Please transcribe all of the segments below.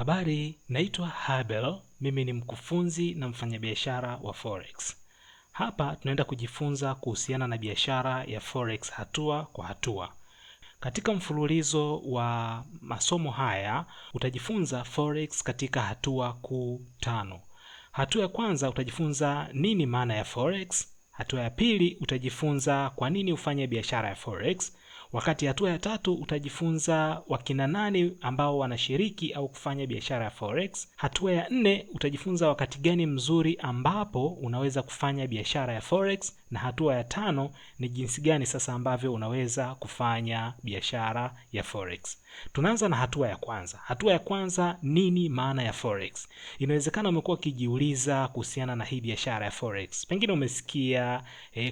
Habari, naitwa Habel. Mimi ni mkufunzi na mfanyabiashara wa Forex. Hapa tunaenda kujifunza kuhusiana na biashara ya Forex hatua kwa hatua. Katika mfululizo wa masomo haya, utajifunza Forex katika hatua kuu 5. Hatua ya kwanza utajifunza nini maana ya Forex. Hatua ya pili utajifunza kwa nini ufanye biashara ya Forex. Wakati hatua ya tatu utajifunza wakina nani ambao wanashiriki au kufanya biashara ya Forex. Hatua ya 4 utajifunza wakati gani mzuri ambapo unaweza kufanya biashara ya Forex, na hatua ya 5 ni jinsi gani sasa ambavyo unaweza kufanya biashara ya Forex. Tunaanza na hatua ya kwanza. Hatua ya kwanza, nini maana ya Forex? Inawezekana umekuwa ukijiuliza kuhusiana na hii biashara ya Forex. Pengine umesikia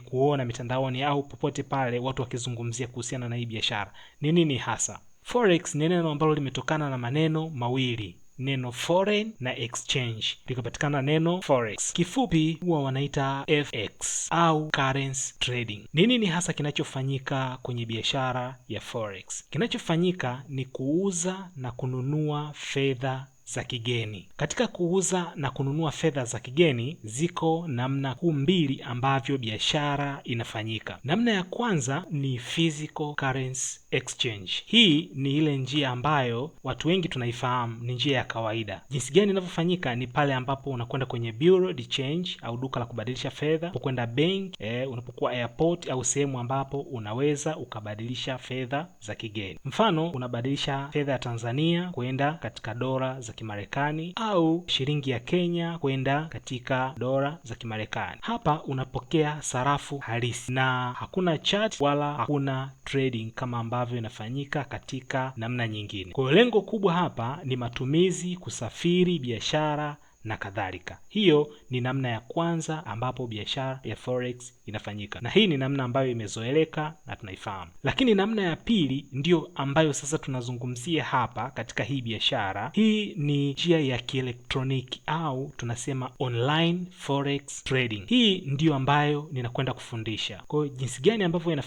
kuona mitandaoni au popote pale watu wakizungumzia kuhusiana na hii biashara. Ni nini hasa? Forex ni neno ambalo limetokana na maneno mawili, neno foreign na exchange, likapatikana neno Forex. Kifupi huwa wanaita FX au currency trading. Ni nini hasa kinachofanyika kwenye biashara ya Forex? Kinachofanyika ni kuuza na kununua fedha za kigeni. Katika kuuza na kununua fedha za kigeni ziko namna kuu mbili ambavyo biashara inafanyika. Namna ya kwanza ni physical currency exchange. Hii ni ile njia ambayo watu wengi tunaifahamu, ni njia ya kawaida. Jinsi gani inavyofanyika ni pale ambapo unakwenda kwenye bureau de change au duka la kubadilisha fedha, unapokwenda bank, unapokuwa airport au sehemu ambapo unaweza ukabadilisha fedha za kigeni. Mfano, unabadilisha fedha ya Tanzania kwenda katika dola za Kimarekani au shilingi ya Kenya kwenda katika dola za Kimarekani. Hapa unapokea sarafu halisi na hakuna chat wala hakuna trading kama ambavyo inafanyika katika namna nyingine. Kwa lengo kubwa hapa ni matumizi, kusafiri, biashara na kadhalika. Hiyo ni namna ya kwanza ambapo biashara ya Forex inafanyika, na hii ni namna ambayo imezoeleka na tunaifahamu. Lakini namna ya pili ndio ambayo sasa tunazungumzia hapa katika hii biashara. Hii ni njia ya kielektroniki au tunasema online Forex trading. Hii ndio ambayo ninakwenda kufundisha. Kwa hiyo jinsi gani ambavyo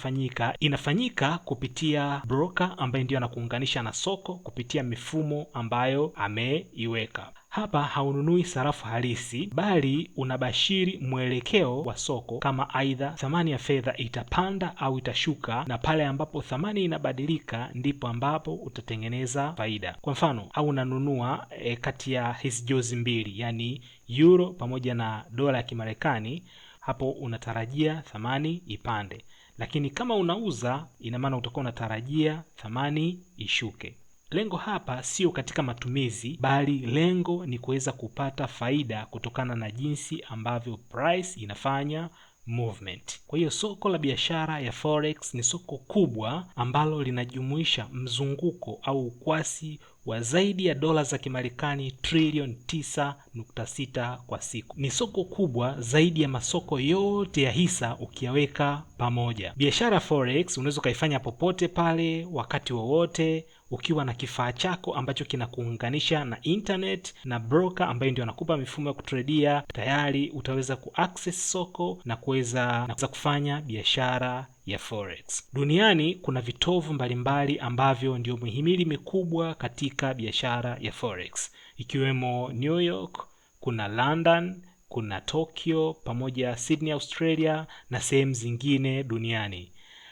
inafanyika kupitia broker ambaye ndio anakuunganisha na soko kupitia mifumo ambayo ameiweka. Hapa haununui sarafu halisi, bali unabashiri mwelekeo wa soko, kama aidha thamani ya fedha itapanda au itashuka, na pale ambapo thamani inabadilika ndipo ambapo utatengeneza faida. Kwa mfano, au unanunua kati ya hizi jozi mbili, yani euro pamoja na dola ya Kimarekani, hapo unatarajia thamani ipande. Lakini kama unauza, ina maana utakuwa unatarajia thamani ishuke. Lengo hapa sio katika matumizi, bali lengo ni kuweza kupata faida kutokana na jinsi ambavyo price inafanya movement. Kwa hiyo soko la biashara ya Forex ni soko kubwa ambalo linajumuisha mzunguko au ukwasi wa zaidi ya dola za Kimarekani trilioni 9.6 kwa siku. Ni soko kubwa zaidi ya masoko yote ya hisa ukiyaweka pamoja. Biashara Forex unaweza kaifanya popote pale, wakati wowote, ukiwa na kifaa chako ambacho kinakuunganisha na internet na broker ambaye ndio anakupa mifumo ya kutradia. Tayari utaweza kuaccess soko na kuweza kufanya biashara ya Forex. Duniani kuna vitovu mbalimbali ambavyo ndio mihimili mikubwa katika biashara ya Forex, ikiwemo New York, kuna London, kuna Tokyo, pamoja Sydney Australia na sehemu zingine duniani.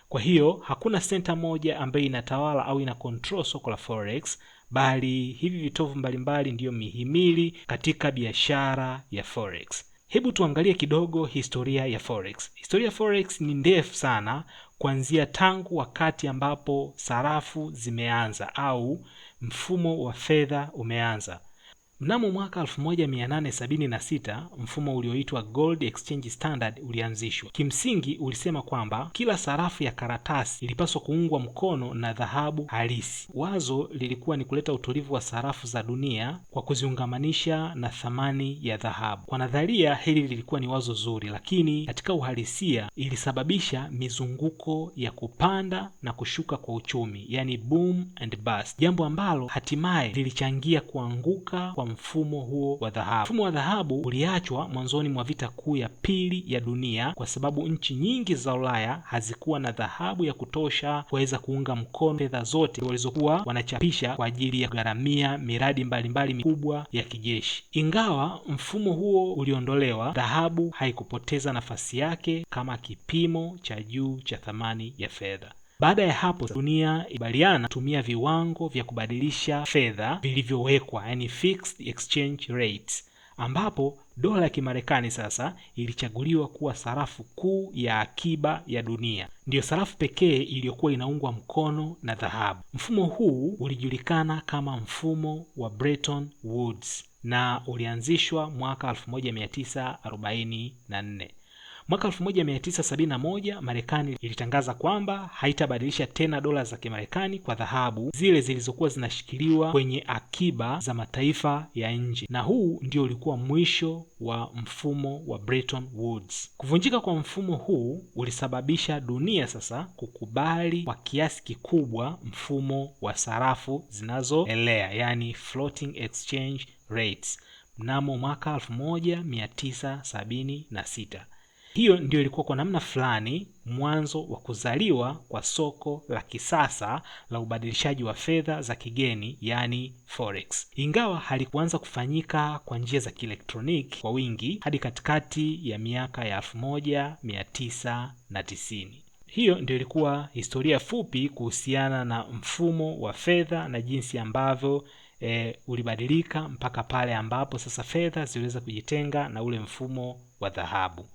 Kwa hiyo hakuna center moja ambayo inatawala au ina control soko la Forex, bali hivi vitovu mbalimbali ndiyo mihimili katika biashara ya Forex. Hebu tuangalie kidogo historia ya Forex. Historia ya Forex ni ndefu sana, kuanzia tangu wakati ambapo sarafu zimeanza au mfumo wa fedha umeanza. Mnamo mwaka 1876 mfumo ulioitwa Gold Exchange Standard ulianzishwa. Kimsingi ulisema kwamba kila sarafu ya karatasi ilipaswa kuungwa mkono na dhahabu halisi. Wazo lilikuwa ni kuleta utulivu wa sarafu za dunia kwa kuziungamanisha na thamani ya dhahabu. Kwa nadharia hili lilikuwa ni wazo zuri, lakini katika uhalisia ilisababisha mizunguko ya kupanda na kushuka kwa uchumi, yani boom and bust, jambo ambalo hatimaye lilichangia kuanguka kwa mfumo huo wa dhahabu. Mfumo wa dhahabu uliachwa mwanzoni mwa vita kuu ya pili ya dunia kwa sababu nchi nyingi za Ulaya hazikuwa na dhahabu ya kutosha kuweza kuunga mkono fedha zote walizokuwa wanachapisha kwa ajili ya kugharamia miradi mbalimbali mikubwa ya kijeshi. Ingawa mfumo huo uliondolewa, dhahabu haikupoteza nafasi yake kama kipimo cha juu cha thamani ya fedha. Baada ya hapo, dunia ilikubaliana kutumia viwango vya kubadilisha fedha vilivyowekwa, yani fixed exchange rates, ambapo dola ya Kimarekani sasa ilichaguliwa kuwa sarafu kuu ya akiba ya dunia. Ndiyo sarafu pekee iliyokuwa inaungwa mkono na dhahabu. Mfumo huu ulijulikana kama mfumo wa Bretton Woods na ulianzishwa mwaka 1944. Mwaka 1971 Marekani ilitangaza kwamba haitabadilisha tena dola za Kimarekani kwa dhahabu zile zilizokuwa zinashikiliwa kwenye akiba za mataifa ya nje, na huu ndio ulikuwa mwisho wa mfumo wa Bretton Woods. Kuvunjika kwa mfumo huu ulisababisha dunia sasa kukubali kwa kiasi kikubwa mfumo wa sarafu zinazoelea, yani floating exchange rates, mnamo mwaka 1976. Hiyo ndio ilikuwa kwa namna fulani mwanzo wa kuzaliwa kwa soko la kisasa la ubadilishaji wa fedha za kigeni, yani forex. Ingawa halikuanza kufanyika kwa njia za kielektroniki kwa wingi hadi katikati ya miaka ya 1990. Hiyo ndio ilikuwa historia fupi kuhusiana na mfumo wa fedha na jinsi ambavyo ulibadilika mpaka pale ambapo sasa fedha ziliweza kujitenga na ule mfumo wa dhahabu.